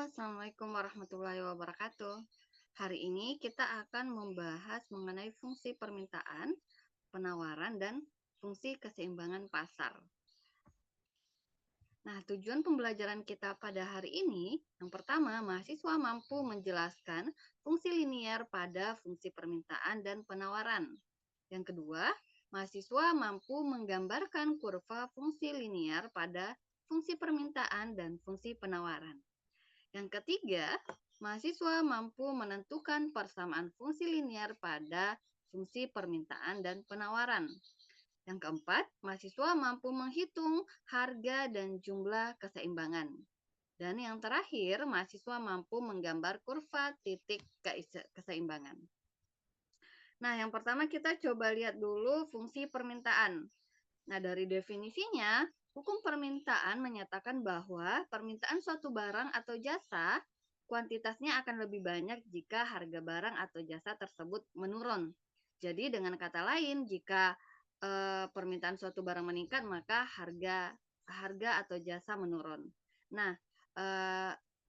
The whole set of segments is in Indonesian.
Assalamualaikum warahmatullahi wabarakatuh. Hari ini kita akan membahas mengenai fungsi permintaan, penawaran, dan fungsi keseimbangan pasar. Nah, tujuan pembelajaran kita pada hari ini, yang pertama, mahasiswa mampu menjelaskan fungsi linier pada fungsi permintaan dan penawaran. Yang kedua, mahasiswa mampu menggambarkan kurva fungsi linier pada fungsi permintaan dan fungsi penawaran. Yang ketiga, mahasiswa mampu menentukan persamaan fungsi linier pada fungsi permintaan dan penawaran. Yang keempat, mahasiswa mampu menghitung harga dan jumlah keseimbangan. Dan yang terakhir, mahasiswa mampu menggambar kurva titik keseimbangan. Nah, yang pertama kita coba lihat dulu fungsi permintaan. Nah, dari definisinya, hukum permintaan menyatakan bahwa permintaan suatu barang atau jasa kuantitasnya akan lebih banyak jika harga barang atau jasa tersebut menurun. Jadi dengan kata lain, jika permintaan suatu barang meningkat, maka harga atau jasa menurun. Nah,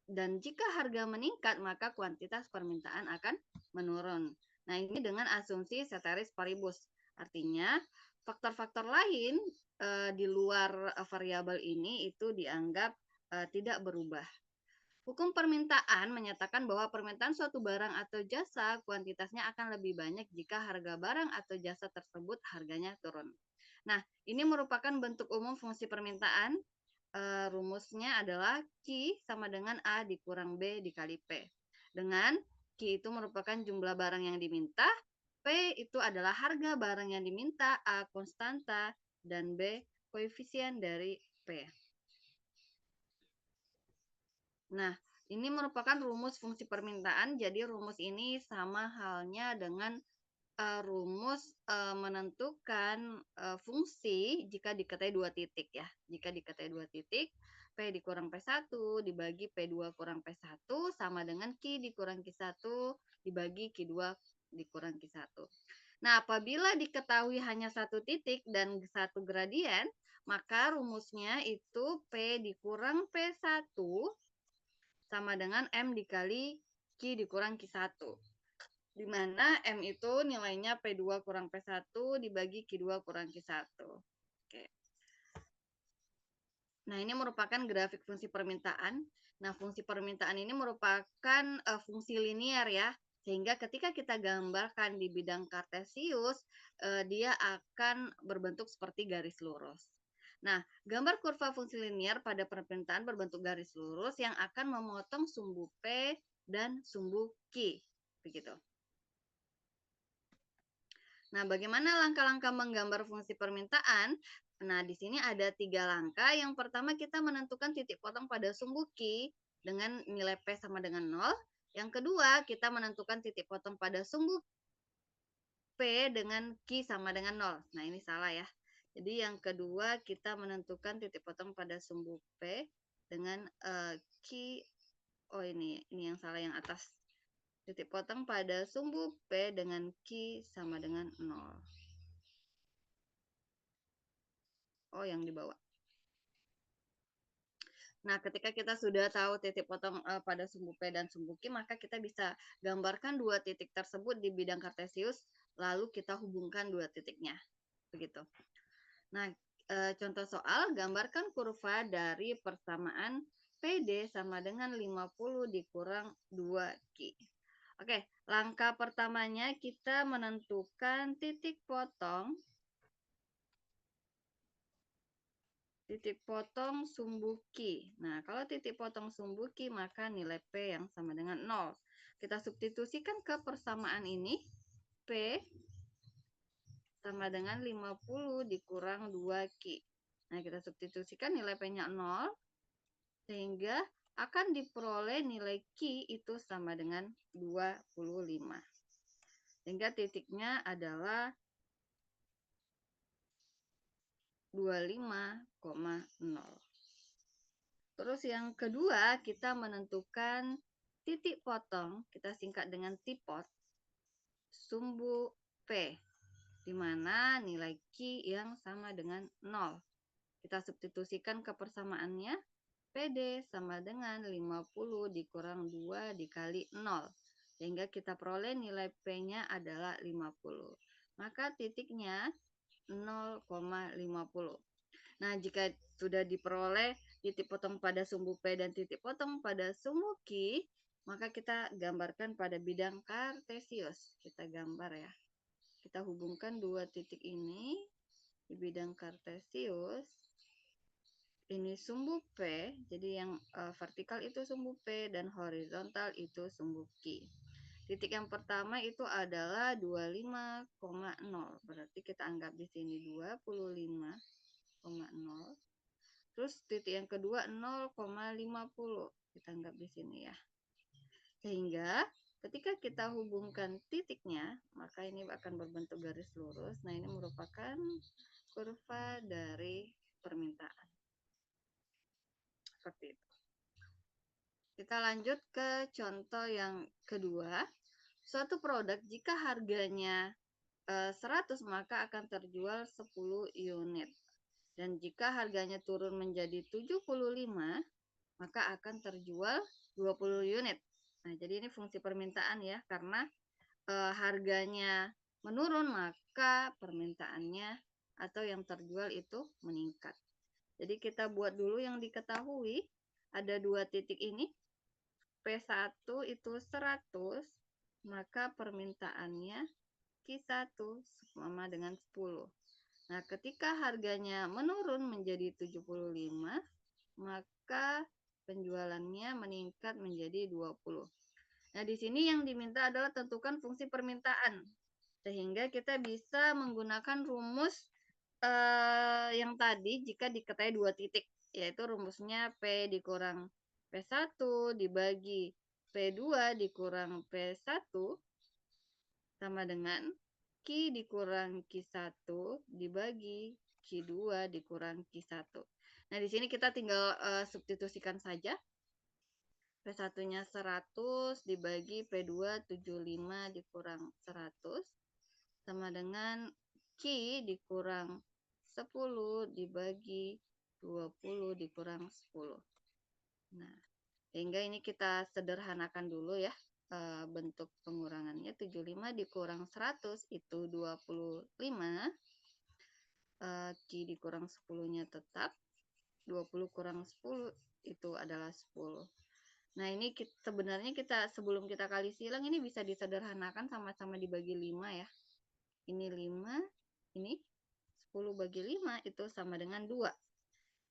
dan jika harga meningkat, maka kuantitas permintaan akan menurun. Nah, ini dengan asumsi ceteris paribus. Artinya, faktor-faktor lain di luar variabel ini itu dianggap tidak berubah. Hukum permintaan menyatakan bahwa permintaan suatu barang atau jasa kuantitasnya akan lebih banyak jika harga barang atau jasa tersebut harganya turun. Nah, ini merupakan bentuk umum fungsi permintaan. Rumusnya adalah Q sama dengan A dikurang B dikali P. Dengan Q itu merupakan jumlah barang yang diminta, P itu adalah harga barang yang diminta, A konstanta, dan B koefisien dari P. Nah, ini merupakan rumus fungsi permintaan. Jadi rumus ini sama halnya dengan rumus menentukan fungsi jika dikatai dua titik ya. Jika dikatai dua titik, P dikurang P1 dibagi P2 kurang P1 sama dengan Q dikurang Q1 dibagi Q2 dikurang Q1. Nah, apabila diketahui hanya satu titik dan satu gradien, maka rumusnya itu P dikurang P1 sama dengan M dikali Q dikurang Q1. Di mana M itu nilainya P2 kurang P1 dibagi Q2 kurang Q1. Oke. Nah, ini merupakan grafik fungsi permintaan. Nah, fungsi permintaan ini merupakan fungsi linier ya. Sehingga ketika kita gambarkan di bidang kartesius, dia akan berbentuk seperti garis lurus. Nah, gambar kurva fungsi linier pada permintaan berbentuk garis lurus yang akan memotong sumbu P dan sumbu Q. Begitu. Nah, bagaimana langkah-langkah menggambar fungsi permintaan? Nah, di sini ada 3 langkah. Yang pertama, kita menentukan titik potong pada sumbu Q dengan nilai P sama dengan 0. Yang kedua, kita menentukan titik potong pada sumbu P dengan Q sama dengan 0. Nah, ini salah ya. Jadi yang kedua kita menentukan titik potong pada sumbu P dengan Q. Oh ini yang salah yang atas. Titik potong pada sumbu P dengan Q sama dengan 0. Oh yang di bawah. Nah, ketika kita sudah tahu titik potong pada sumbu P dan sumbu Q, maka kita bisa gambarkan dua titik tersebut di bidang kartesius, lalu kita hubungkan dua titiknya. Begitu. Nah, contoh soal, gambarkan kurva dari persamaan PD sama dengan 50 dikurang 2Q. Oke, langkah pertamanya kita menentukan titik potong sumbu Q. Nah, kalau titik potong sumbu Q, maka nilai P yang sama dengan 0. Kita substitusikan ke persamaan ini, P sama dengan 50 dikurang 2Q. Nah, kita substitusikan nilai P-nya 0, sehingga akan diperoleh nilai Q itu sama dengan 25. Sehingga titiknya adalah 25,0. Terus yang kedua, kita menentukan titik potong, kita singkat dengan tipot, sumbu P, di mana nilai Q yang sama dengan 0. Kita substitusikan ke persamaannya, PD sama dengan 50 dikurang 2 dikali 0. Sehingga kita peroleh nilai P-nya adalah 50. Maka titiknya 0,50. Nah, jika sudah diperoleh titik potong pada sumbu P dan titik potong pada sumbu Q, maka kita gambarkan pada bidang kartesius. Kita gambar ya. Kita hubungkan dua titik ini di bidang kartesius. Ini sumbu P, jadi yang vertikal itu sumbu P dan horizontal itu sumbu Q. Titik yang pertama itu adalah 25,0. Berarti kita anggap di sini 25,0. Terus titik yang kedua 0,50. Kita anggap di sini ya. Sehingga ketika kita hubungkan titiknya, maka ini akan berbentuk garis lurus. Nah, ini merupakan kurva dari permintaan. Seperti itu. Kita lanjut ke contoh yang kedua. Suatu produk jika harganya 100 maka akan terjual 10 unit. Dan jika harganya turun menjadi 75 maka akan terjual 20 unit. Nah, jadi ini fungsi permintaan ya, karena harganya menurun maka permintaannya atau yang terjual itu meningkat. Jadi kita buat dulu yang diketahui, ada dua titik ini, P1 itu 100, maka permintaannya Q1 sama dengan 10. Nah, ketika harganya menurun menjadi 75, maka penjualannya meningkat menjadi 20. Nah, di sini yang diminta adalah tentukan fungsi permintaan. Sehingga kita bisa menggunakan rumus yang tadi jika diketahui dua titik, yaitu rumusnya P dikurang P1 dibagi P2 dikurang P1 sama dengan Q dikurang Q1 dibagi Q2 dikurang Q1. Nah, di sini kita tinggal substitusikan saja. P1-nya 100 dibagi P2 75 dikurang 100 sama dengan Q dikurang 10 dibagi 20 dikurang 10. Nah, sehingga ini kita sederhanakan dulu ya. Bentuk pengurangannya 75 dikurang 100 itu 25. Q dikurang 10-nya tetap 20 kurang 10 itu adalah 10. Nah, ini sebenarnya sebelum kita kali silang ini bisa disederhanakan sama-sama dibagi 5 ya. Ini 5, ini 10 bagi 5 itu sama dengan 2.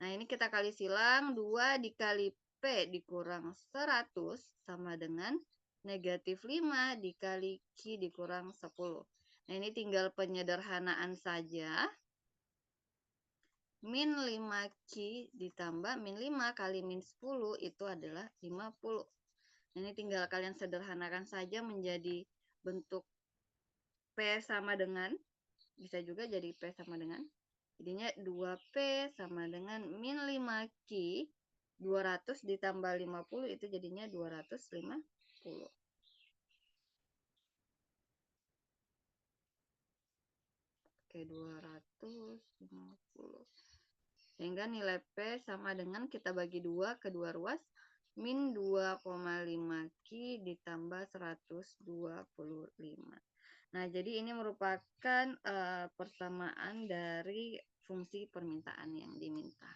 Nah, ini kita kali silang 2 dikali P dikurang 100 sama dengan negatif 5 dikali Q dikurang 10. Nah, ini tinggal penyederhanaan saja. Min 5Q ditambah min 5 kali min 10 itu adalah 50. Ini tinggal kalian sederhanakan saja menjadi bentuk P sama dengan, bisa juga jadi P sama dengan, jadinya 2P sama dengan min 5Q, 200 ditambah 50 itu jadinya 250. Oke, 250. Sehingga nilai P sama dengan kita bagi 2 kedua ruas, min 2,5Q ditambah 125. Nah, jadi ini merupakan persamaan dari fungsi permintaan yang diminta.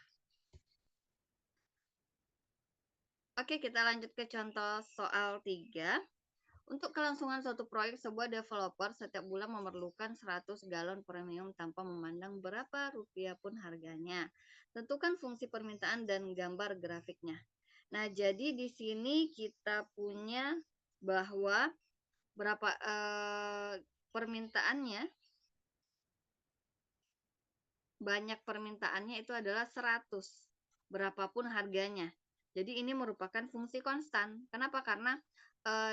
Oke, kita lanjut ke contoh soal 3. Untuk kelangsungan suatu proyek, sebuah developer setiap bulan memerlukan 100 galon premium tanpa memandang berapa rupiah pun harganya. Tentukan fungsi permintaan dan gambar grafiknya. Nah, jadi di sini kita punya bahwa berapa permintaannya, banyak permintaannya itu adalah 100, berapapun harganya. Jadi ini merupakan fungsi konstan. Kenapa? Karena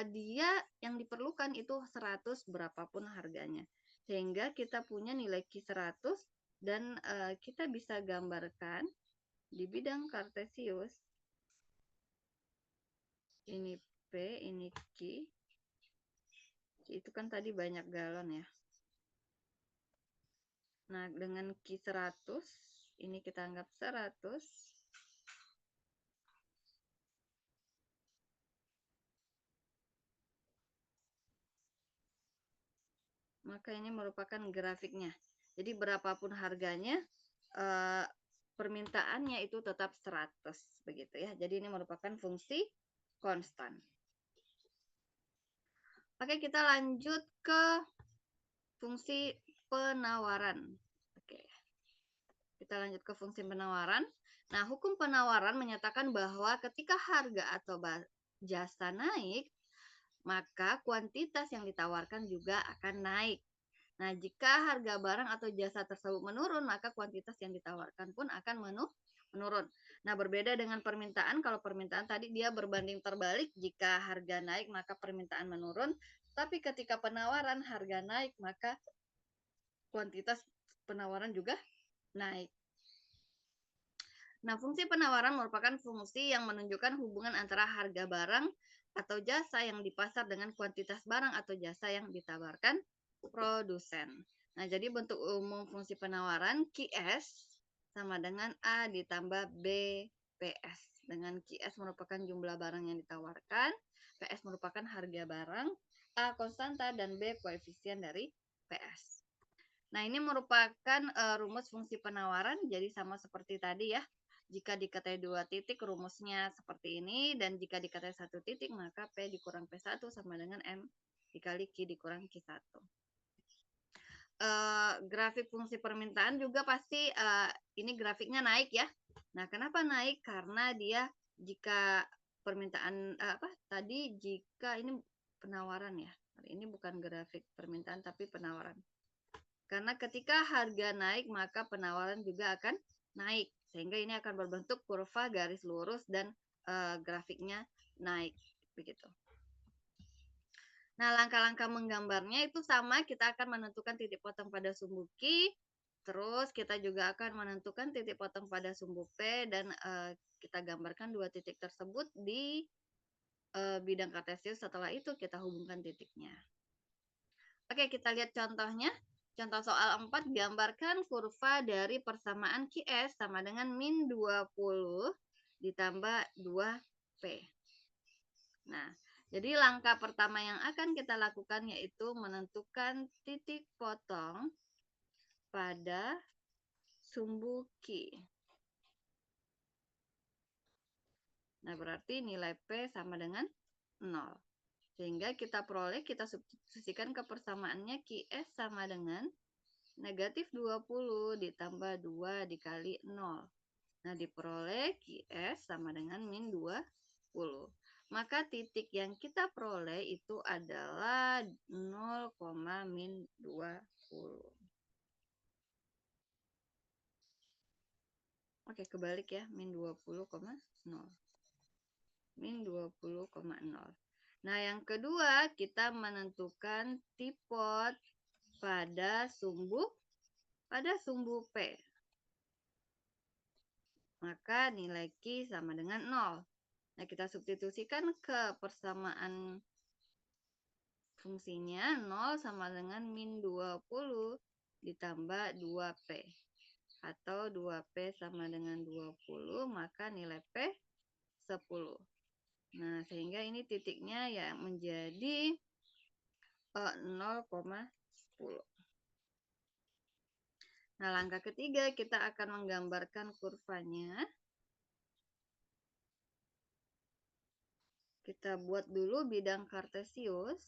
dia yang diperlukan itu 100 berapapun harganya. Sehingga kita punya nilai Q 100 dan kita bisa gambarkan di bidang kartesius. Ini P, ini Q. Itu kan tadi banyak galon ya. Nah, dengan Q 100, ini kita anggap 100. maka ini merupakan grafiknya. Jadi berapapun harganya, permintaannya itu tetap 100 begitu ya. Jadi ini merupakan fungsi konstan. Oke, kita lanjut ke fungsi penawaran. Oke. Kita lanjut ke fungsi penawaran. Nah, hukum penawaran menyatakan bahwa ketika harga atau jasa naik, maka kuantitas yang ditawarkan juga akan naik. Nah, jika harga barang atau jasa tersebut menurun, maka kuantitas yang ditawarkan pun akan menurun. Nah, berbeda dengan permintaan, kalau permintaan tadi dia berbanding terbalik, jika harga naik maka permintaan menurun, tapi ketika penawaran harga naik maka kuantitas penawaran juga naik. Nah, fungsi penawaran merupakan fungsi yang menunjukkan hubungan antara harga barang atau jasa yang di pasar dengan kuantitas barang atau jasa yang ditawarkan produsen. Nah, jadi bentuk umum fungsi penawaran QS sama dengan A ditambah B PS. Dengan QS merupakan jumlah barang yang ditawarkan, PS merupakan harga barang, A konstanta, dan B koefisien dari PS. Nah, ini merupakan rumus fungsi penawaran, jadi sama seperti tadi ya. Jika dikatai 2 titik, rumusnya seperti ini, dan jika dikatai 1 titik, maka P dikurang P1 sama dengan M dikali Q dikurang Q1. Grafik fungsi permintaan juga pasti ini grafiknya naik ya. Nah, kenapa naik? Karena dia jika permintaan jika ini penawaran ya. Ini bukan grafik permintaan tapi penawaran. Karena ketika harga naik maka penawaran juga akan naik. Sehingga ini akan berbentuk kurva garis lurus dan grafiknya naik begitu. Nah, langkah-langkah menggambarnya itu sama, kita akan menentukan titik potong pada sumbu Q, terus kita juga akan menentukan titik potong pada sumbu P, dan kita gambarkan 2 titik tersebut di bidang kartesius, setelah itu kita hubungkan titiknya. Oke, kita lihat contohnya. Contoh soal 4, gambarkan kurva dari persamaan QS sama dengan min 20 ditambah 2P. Nah, jadi langkah pertama yang akan kita lakukan yaitu menentukan titik potong pada sumbu Q. Nah, berarti nilai P sama dengan 0. Sehingga kita peroleh, kita substitusikan ke persamaannya QS sama dengan negatif 20 ditambah 2 dikali 0. Nah, diperoleh QS sama dengan min 20. Maka titik yang kita peroleh itu adalah 0, min 20. Oke, kebalik ya, min 20,0. Min 20,0. Nah, yang kedua, kita menentukan tipot pada sumbu P. Maka nilai Q sama dengan 0. Nah, kita substitusikan ke persamaan fungsinya 0 sama dengan min 20 ditambah 2P. Atau 2P sama dengan 20, maka nilai P 10. Nah, sehingga ini titiknya ya menjadi 0,10. Nah, langkah ketiga kita akan menggambarkan kurvanya. Kita buat dulu bidang kartesius.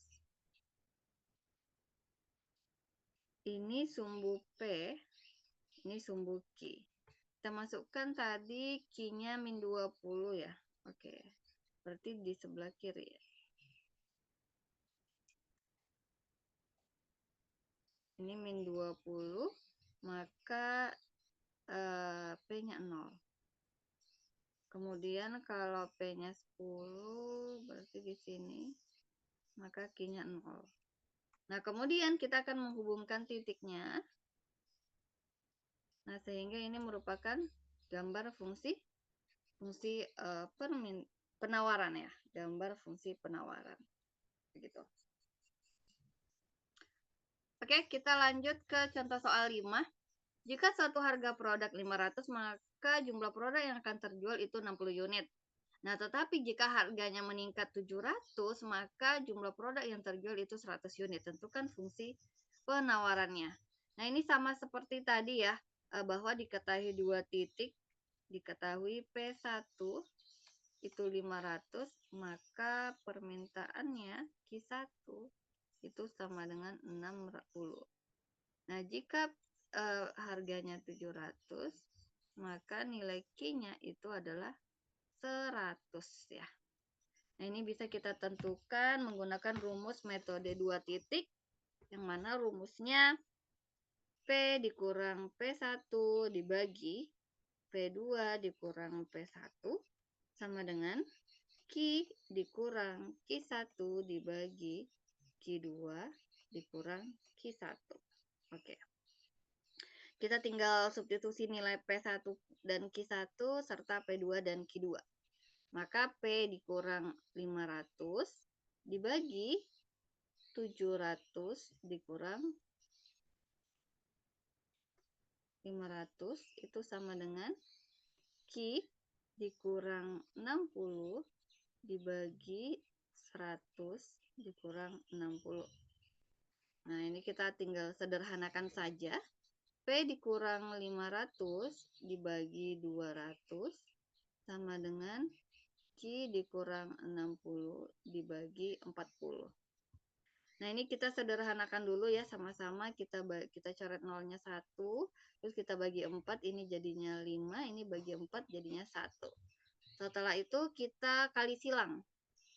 Ini sumbu P, ini sumbu Q. Kita masukkan tadi Q-nya min 20 ya. Oke. Berarti di sebelah kiri ya. Ini min 20, maka P-nya 0. Kemudian kalau P-nya 10, berarti di sini, maka Q-nya 0. Nah, kemudian kita akan menghubungkan titiknya. Nah, sehingga ini merupakan gambar fungsi penawaran ya, gambar fungsi penawaran. Begitu. Oke, kita lanjut ke contoh soal 5. Jika suatu harga produk 500, maka jumlah produk yang akan terjual itu 60 unit. Nah, tetapi jika harganya meningkat 700, maka jumlah produk yang terjual itu 100 unit. Tentukan fungsi penawarannya. Nah, ini sama seperti tadi ya, bahwa diketahui 2 titik, diketahui P1 itu 500, maka permintaannya Q1 itu sama dengan 60. Nah, jika harganya 700, maka nilai Q-nya itu adalah 100 ya. Nah, ini bisa kita tentukan menggunakan rumus metode 2 titik, yang mana rumusnya P dikurang P1 dibagi P2 dikurang P1 sama dengan Q dikurang Q1 dibagi Q2 dikurang Q1. Oke. Kita tinggal substitusi nilai P1 dan Q1 serta P2 dan Q2. Maka P dikurang 500 dibagi 700 dikurang 500 itu sama dengan Q dikurang 60 dibagi 100 dikurang 60. Nah, ini kita tinggal sederhanakan saja. P dikurang 500 dibagi 200 sama dengan Q dikurang 60 dibagi 40. Nah, ini kita sederhanakan dulu ya, sama-sama kita coret nolnya 1, terus kita bagi 4, ini jadinya 5, ini bagi 4 jadinya 1. Setelah itu kita kali silang.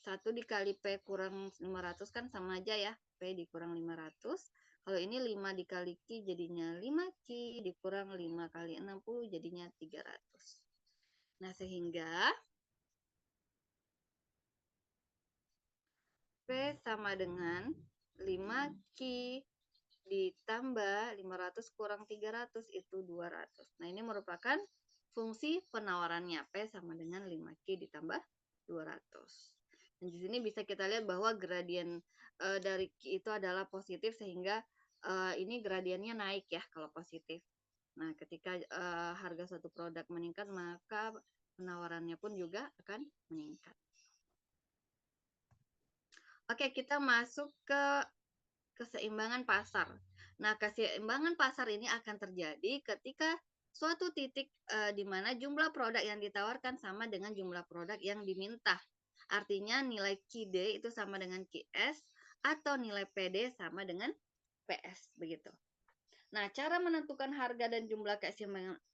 1 dikali P kurang 500 kan sama aja ya, P dikurang 500. Kalau ini 5 dikali Q jadinya 5Q dikurang 5 kali 60 jadinya 300. Nah, sehingga P sama dengan 5Q ditambah 500 kurang 300 itu 200. Nah, ini merupakan fungsi penawarannya. P sama dengan 5Q ditambah 200. Dan di sini bisa kita lihat bahwa gradien dari Q itu adalah positif, sehingga ini gradiennya naik ya kalau positif. Nah, ketika harga satu produk meningkat, maka penawarannya pun juga akan meningkat. Oke, kita masuk ke keseimbangan pasar. Nah, keseimbangan pasar ini akan terjadi ketika suatu titik di mana jumlah produk yang ditawarkan sama dengan jumlah produk yang diminta. Artinya nilai QD itu sama dengan QS atau nilai PD sama dengan PS begitu. Nah, cara menentukan harga dan jumlah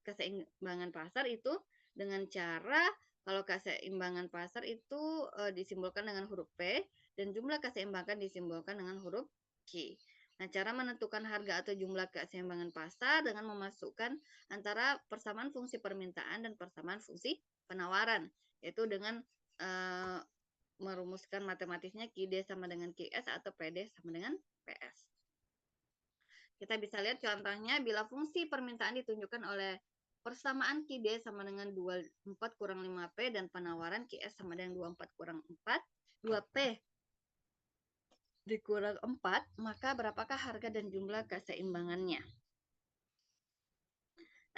keseimbangan pasar itu dengan cara, kalau keseimbangan pasar itu disimbolkan dengan huruf P dan jumlah keseimbangan disimbolkan dengan huruf Q. Nah, cara menentukan harga atau jumlah keseimbangan pasar dengan memasukkan antara persamaan fungsi permintaan dan persamaan fungsi penawaran, yaitu dengan merumuskan matematisnya QD sama dengan QS atau PD sama dengan PS. Kita bisa lihat contohnya bila fungsi permintaan ditunjukkan oleh persamaan QD sama dengan 24 kurang 5P dan penawaran QS sama dengan 24 kurang 4, 2P dikurang 4, maka berapakah harga dan jumlah keseimbangannya?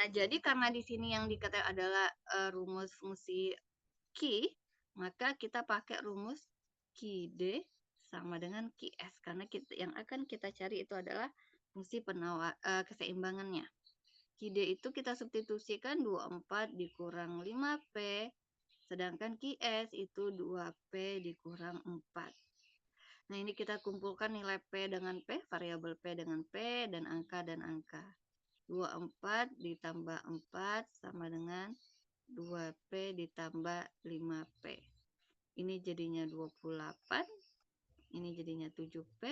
Nah, jadi karena di sini yang diketahui adalah rumus fungsi Q, maka kita pakai rumus QD sama dengan QS, karena yang akan kita cari itu adalah fungsi keseimbangannya. QD itu kita substitusikan 24 dikurang 5P, sedangkan QS itu 2P dikurang 4. Nah, ini kita kumpulkan nilai P dengan P, variabel P dengan P, dan angka. 24 ditambah 4 sama dengan 2P ditambah 5P. Ini jadinya 28, ini jadinya 7P,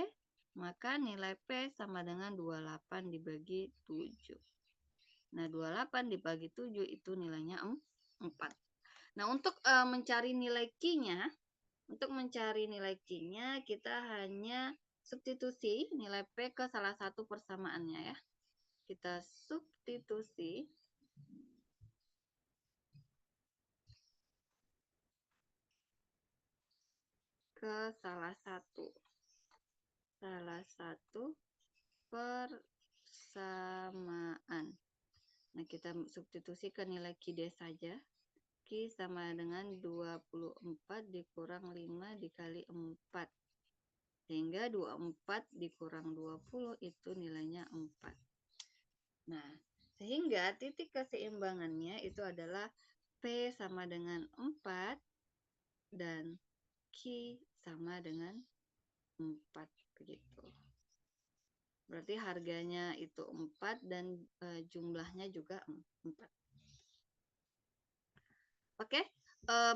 maka nilai P sama dengan 28 dibagi 7. Nah, 28 dibagi 7 itu nilainya 4. Nah, untuk mencari nilai Q-nya, kita hanya substitusi nilai P ke salah satu persamaannya ya. Kita substitusi ke salah satu persamaan. Nah, kita substitusi ke nilai QD saja. Q sama dengan 24 dikurang 5 dikali 4. Sehingga 24 dikurang 20 itu nilainya 4. Nah, sehingga titik keseimbangannya itu adalah P sama dengan 4 dan Q sama dengan 4. Begitu. Berarti harganya itu 4 dan jumlahnya juga 4. Oke,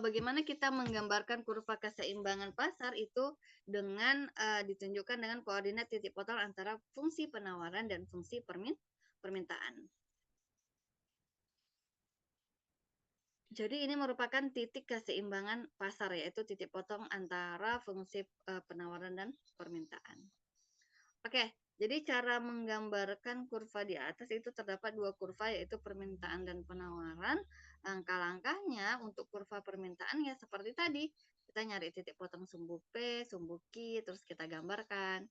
bagaimana kita menggambarkan kurva keseimbangan pasar itu dengan ditunjukkan dengan koordinat titik potong antara fungsi penawaran dan fungsi permintaan. Jadi ini merupakan titik keseimbangan pasar, yaitu titik potong antara fungsi penawaran dan permintaan. Oke, jadi cara menggambarkan kurva di atas itu terdapat dua kurva, yaitu permintaan dan penawaran. Langkah-langkahnya untuk kurva permintaan ya seperti tadi. Kita nyari titik potong sumbu P, sumbu Q, terus kita gambarkan.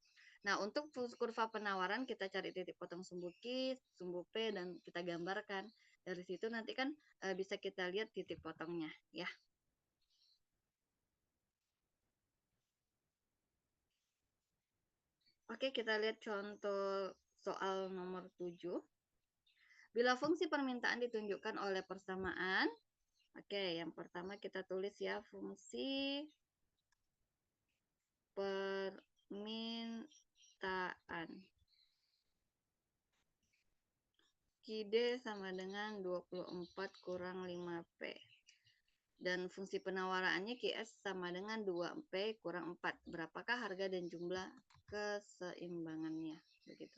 Nah, untuk kurva penawaran kita cari titik potong sumbu Q, sumbu P, dan kita gambarkan. Dari situ nanti kan bisa kita lihat titik potongnya ya. Oke, kita lihat contoh soal nomor 7. Bila fungsi permintaan ditunjukkan oleh persamaan, oke, yang pertama kita tulis ya, fungsi permintaan. QD sama dengan 24 kurang 5P. Dan fungsi penawarannya QS sama dengan 2P kurang 4. Berapakah harga dan jumlah keseimbangannya? Begitu.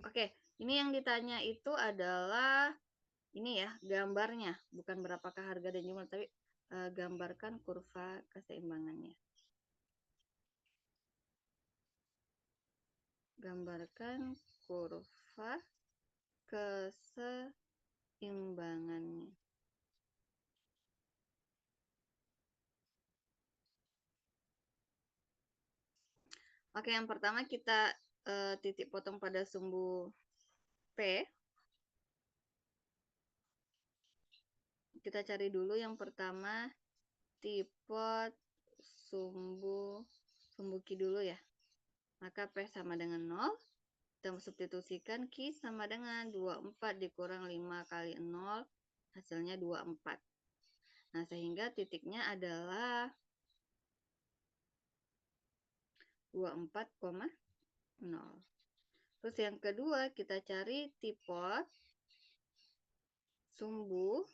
Oke, ini yang ditanya itu adalah ini ya, gambarnya, bukan berapakah harga dan jumlah, tapi gambarkan kurva keseimbangannya. Gambarkan kurva keseimbangannya. Oke, yang pertama kita titik potong pada sumbu P. Kita cari dulu yang pertama tipe sumbu Q dulu ya. Maka P sama dengan 0. Kita substitusikan Q sama dengan 24 dikurang 5 kali 0. Hasilnya 24. Nah, sehingga titiknya adalah 24,0. Terus yang kedua kita cari tipe sumbu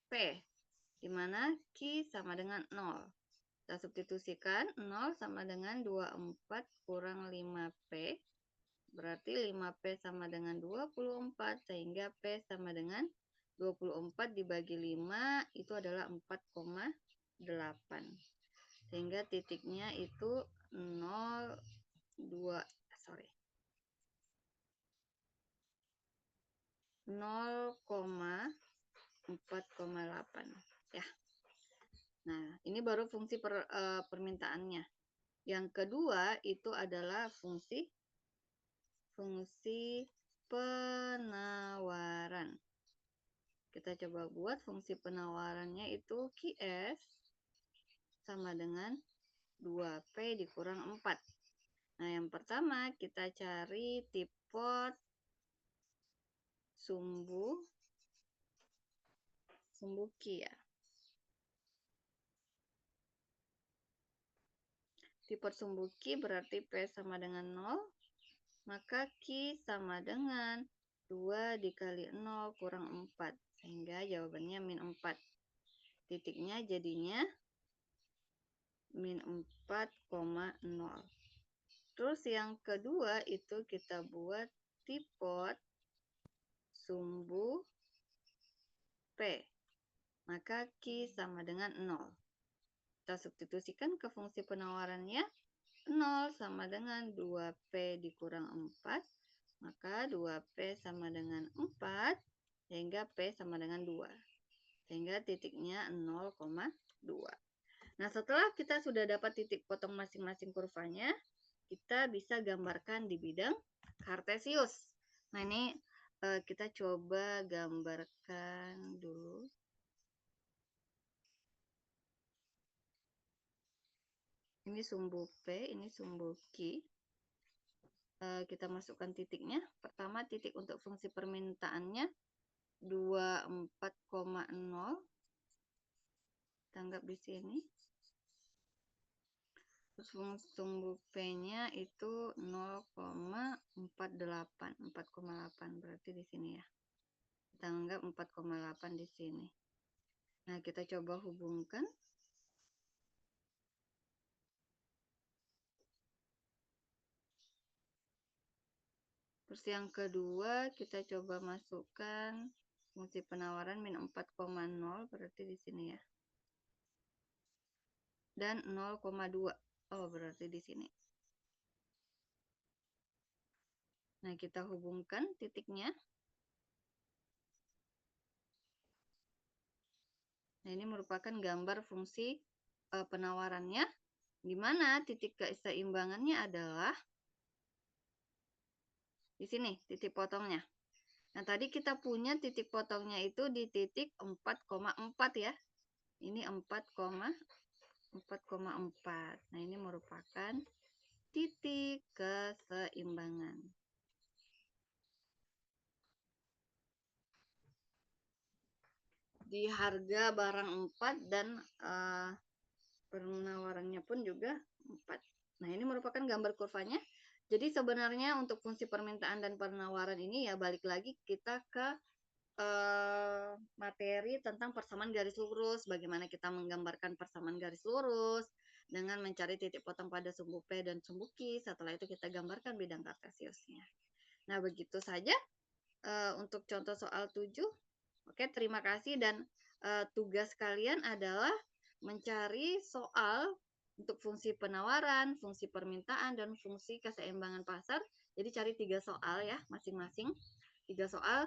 P, di mana Q sama dengan 0. Kita substitusikan 0 sama dengan 24 kurang 5P. Berarti 5P sama dengan 24, sehingga P sama dengan 24 dibagi 5 itu adalah 4,8. Sehingga titiknya itu 0,8 ya. Nah, ini baru fungsi permintaannya. Yang kedua itu adalah fungsi penawaran. Kita coba buat fungsi penawarannya itu QS sama dengan 2P dikurang 4. Nah, yang pertama kita cari tipe sumbu Q ya. Tipe sumbu Q berarti P sama dengan 0, maka Q sama dengan 2 dikali 0 kurang 4, sehingga jawabannya min 4. Titiknya jadinya min 4,0. Terus yang kedua itu kita buat tipe sumbu P. Maka Q sama dengan 0. Kita substitusikan ke fungsi penawarannya. 0 sama dengan 2P dikurang 4. Maka 2P sama dengan 4. Sehingga P sama dengan 2. Sehingga titiknya 0,2. Nah, setelah kita sudah dapat titik potong masing-masing kurvanya, kita bisa gambarkan di bidang kartesius. Nah, ini kita coba gambarkan dulu. Ini sumbu P, ini sumbu Q. Kita masukkan titiknya. Pertama, titik untuk fungsi permintaannya 24,0. Kita anggap di sini. Terus sumbu P-nya itu 0,48, 4,8 berarti di sini ya. Kita anggap 4,8 di sini. Nah, kita coba hubungkan. Terus yang kedua, kita coba masukkan fungsi penawaran min 4,0 berarti di sini ya. Dan 0,2. Oh, berarti di sini. Nah, kita hubungkan titiknya. Nah, ini merupakan gambar fungsi penawarannya, di mana titik keseimbangannya adalah di sini, titik potongnya. Nah, tadi kita punya titik potongnya itu di titik 4,4 ya. Ini 4,4. Nah, ini merupakan titik keseimbangan. Di harga barang 4 dan penawarannya pun juga 4. Nah, ini merupakan gambar kurvanya. Jadi sebenarnya untuk fungsi permintaan dan penawaran ini ya balik lagi kita ke materi tentang persamaan garis lurus, bagaimana kita menggambarkan persamaan garis lurus dengan mencari titik potong pada sumbu P dan sumbu Q. Setelah itu kita gambarkan bidang kartesiusnya. Nah, begitu saja untuk contoh soal 7. Oke, terima kasih dan tugas kalian adalah mencari soal untuk fungsi penawaran, fungsi permintaan, dan fungsi keseimbangan pasar. Jadi cari 3 soal ya masing-masing, 3 soal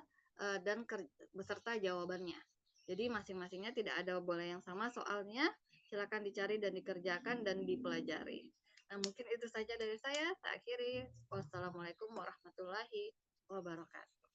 dan beserta jawabannya. Jadi masing-masingnya tidak ada boleh yang sama soalnya, silakan dicari dan dikerjakan dan dipelajari. Nah, mungkin itu saja dari saya. Saya akhiri. Wassalamualaikum warahmatullahi wabarakatuh.